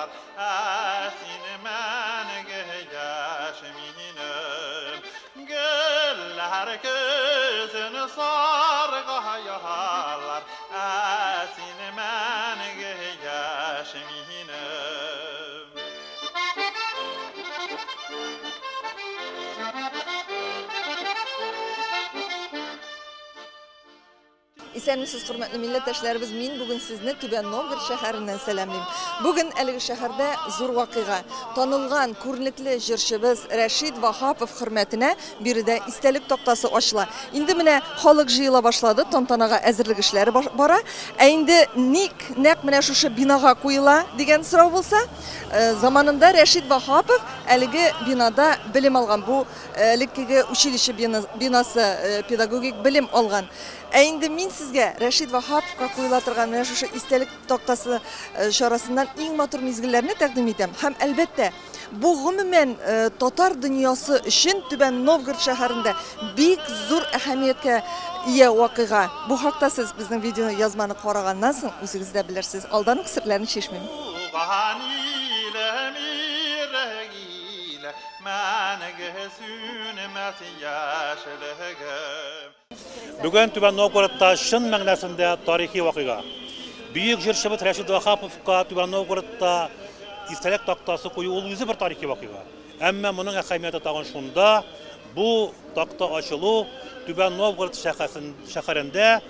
yağlar, asin menege yaşminim. Güller gözünü sarga yağlar, asin menege yaşminim. İsәнмесез, хөрмәтле милләттәшләребез, мин бүген сезне Түбән Новгород шәһәреннән сәламлыйм. Бүген әлеге шәһәрдә зур вакыйга. Танылган, күренекле җырчыбыз Рәшит Вахапов хөрмәтенә биредә истәлек тактасы ачыла. Инде менә халык җыела башлады, тантанага әзерлек эшләре бара. Ә инде нәкъ менә шушы бинага куела дигән сорау булса, заманында Рәшит Вахапов әлеге бинада белем алган. Бу элеккеге училище бинасы, педагогик белем алган. Ә инде мин сезгә Рәшит Вахаповка куела торган менә шушы истәлек тактасы чарасыннан иң матур мизгелләрне тәкъдим итәм. Һәм әлбәттә, бу гомумән татар дөньясы өчен Түбән Новгород шәһәрендә бик зур әһәмияткә ия вакыйга. Бу хакта сез безнең видео язманы караганнан соң үзегез дә белерсез. Алдан ук серләрне чишмим. Бүген Түбән Новгородта шын мәгънәсендә тарихи вакыйга. Бөек җырчыбыз Рәшит Вахаповка Түбән Новгородта истәлек тактасы кую ул үзе бер тарихи вакыйга. Әмма моның әһәмияте тагын шунда, бу такта ачылу Түбән Новгород шәһәрендә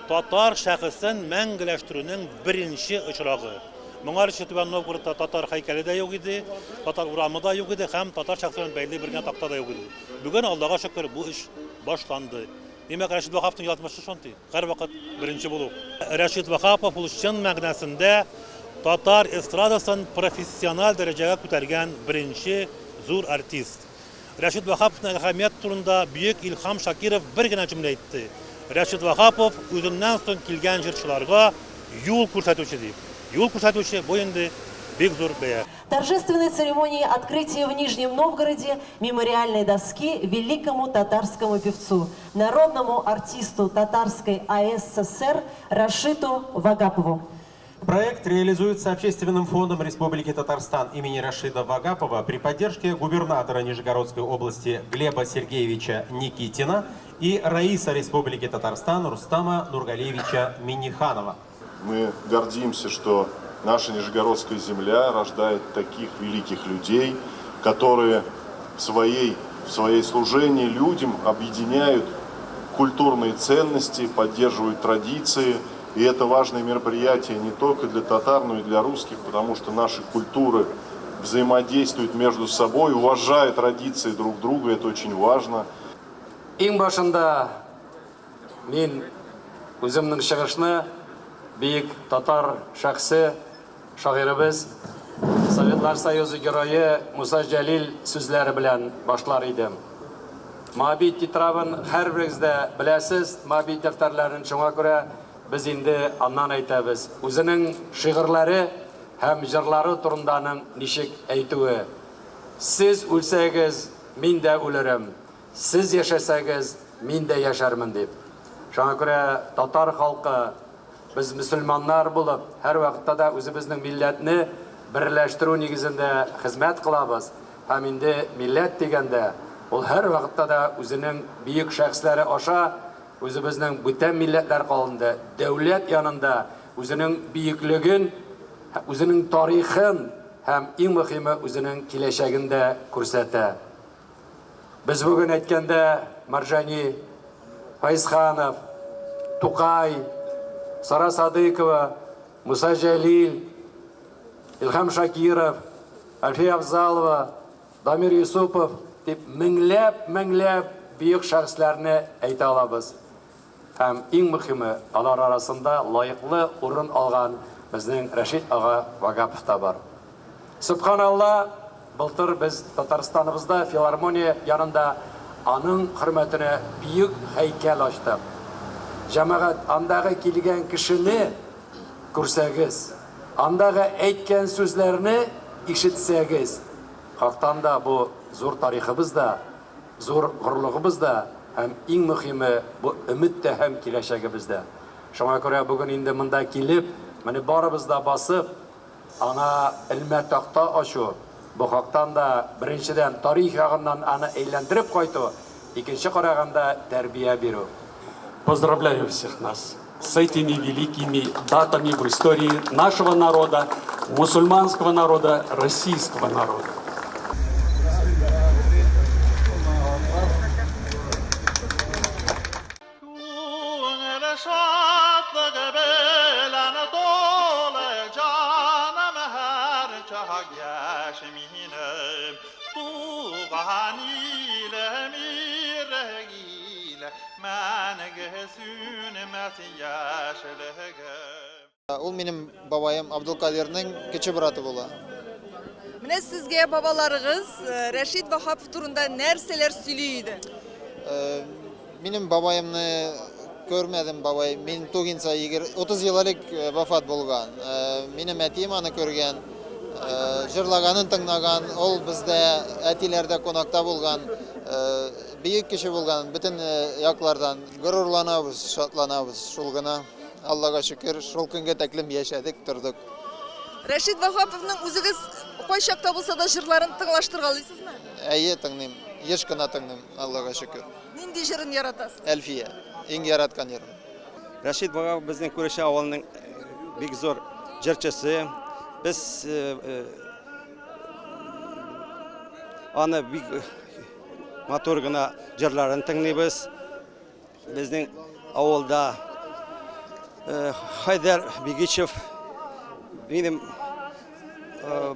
татар шәхесен мәңгеләштерүнең беренче очрагы. Моңарчы Түбән Новгородта татар һәйкәле дә юк иде, татар урамы да юк иде, һәм татар шәхсен бәйле бер генә такта да юк иде. Бүген Аллага шөкер бу эш башланды. Демәк, Рәшит Вахаповның язмышы шундый, һәрвакыт беренче булу. Рәшит Вахапов ул чын мәгънәсендә татар эстрадасын профессиональ дәрәҗәгә күтәргән беренче зур артист. Рәшит Вахаповның әһәмият турында бөек Илһам Шакиров бер генә җөмлә әйтте. Рәшит Вахапов үзеннән соң килгән җырчыларга юл күрсәтүче дип. Юл күрсәтүче бу инде бик зур бәя. Торжественной церемонии открытия в Нижнем Новгороде мемориальной доски великому татарскому певцу, народному артисту татарской АССР Рашиту Вагапову. Проект реализуется Общественным фондом Республики Татарстан имени Рашида Вагапова при поддержке губернатора Нижегородской области Глеба Сергеевича Никитина и раиса Республики Татарстан Рустама Нургалиевича Миниханова. Мы гордимся, что наша Нижегородская земля рождает таких великих людей, которые в своей служении людям объединяют культурные ценности, поддерживают традиции. И это важное мероприятие не только для татар, но и для русских, потому что наши культуры взаимодействуют между собой, уважают традиции друг друга, это очень важно. Иң башында мен үземнең чыгышны бик татар шәхсе шагыйрыбыз Советлар Союзы герое Муса Җәлил сүзләре белән башлар идем. Мабит титрабын һәрберегез дә беләсез, мабит дәфтәрләрен шуңа күрә biz инде аннан әйтәбез. Үзенең шигырьләре һәм җырлары турынданың ничек әйтүе. Сез үлсәгез, мин дә үлерем. Сез яшәсәгез, мин дә яшәрмен дип. Шуңа күрә татар халкы biz мөселманнар булып, һәр вакытта да үзебезнең милләтне берләштерү нигезендә хезмәт кылабыз. Һәм инде милләт дигәндә ул һәр вакытта да үзенең бөек шәхесләре аша үзебезнең бүтән милләтләр калында, дәүләт янында үзенең бөеклеген, үзенең тарихын һәм иң мөһиме үзенең киләчәген дә күрсәтә. Без бүген әйткәндә Марҗани Файзханов, Тукай, Сара Садыкова, Муса Җәлил, Илһам Шакиров, Альфия Абзалова, Дамир Юсупов дип меңләп бөек шәхесләрне әйтә алабыз. Һәм иң мөһиме алар арасында лаеклы урын алган безнең Рәшит ага Вагапов та бар. Субханалла, былтыр без Татарстаныбызда филармония янында аның хөрмәтенә бөек һәйкәл ачтык. Җәмәгать андагы килгән кешене күрсәгез, андагы әйткән сүзләрне ишетсәгез, хактан да бу зур тарихыбыз да, зур горурлыгыбыз да, һәм иң мөһиме бу өмет тә һәм киләчәгебез дә. Шуңа күрә бүген инде монда килеп, менә барыбыз да басып, аңа ilme takta aşu. Bu haktan da birinciden tarih yağından ana eğlendirip koydu. İkinci karaganda terbiye biru. Поздравляю всех нас с этими великими датами в истории нашего народа, мусульманского народа, российского народа. Көңіл шаттық білән толы жаным әр чақ яшминім туған илім иргилі мәнгі сүнімәт яшілігім. Ул минем бабайым Абдулкадирнең кече браты була. Менә сезгә бабаларыгыз Рәшид Вахапов турында нәрсәләр сөйли иде? Минем бабайымны көрмәдем, бабай. Мин тугынса 30 ел элек вафат булган. Минем әтием аны көргән, җырлаганын тыңлаган. Ул бездә әтиләрдә конакта булган, бийек кеше булган. Бөтен яклардан горурланабыз, шатланабыз. Шул гына Аллага шөкер, шул көнгә тәклим яшәдек, тордык. Рәшид Вахаповның үзегез кай чакта булса да җырларын тыңлаштыргалыйсызмы? Әйе, тыңлыйм. Еш кына тыңлыйм, Аллага шөкер. Нинди җырын яратасыз? Әлфия, иң яраткан җырым. Рәшид Вахапов безнең күрешә авылның бик зур җырчысы. Без аны бик матур гына җырларын тыңлыйбыз. Безнең авылда Хайдар Бигичев минем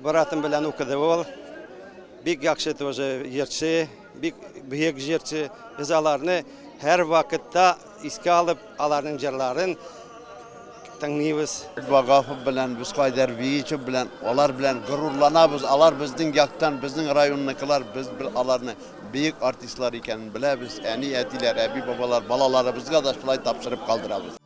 братым белән укыды ул. Бик яхшы тоже җырчы, бик бөек җырчы. Без аларны һәр вакытта искә алып, аларның җырларын тыңлыйбыз. Вагапов белән, без Хайдар Бигичев белән, алар белән горурланабыз. Алар безнең яктан, безнең районныкылар, без аларны бөек артистлар икәнен беләбез. Әни, әтиләр, әби, бабалар, балаларыбызга да шулай тапшырып калдырабыз.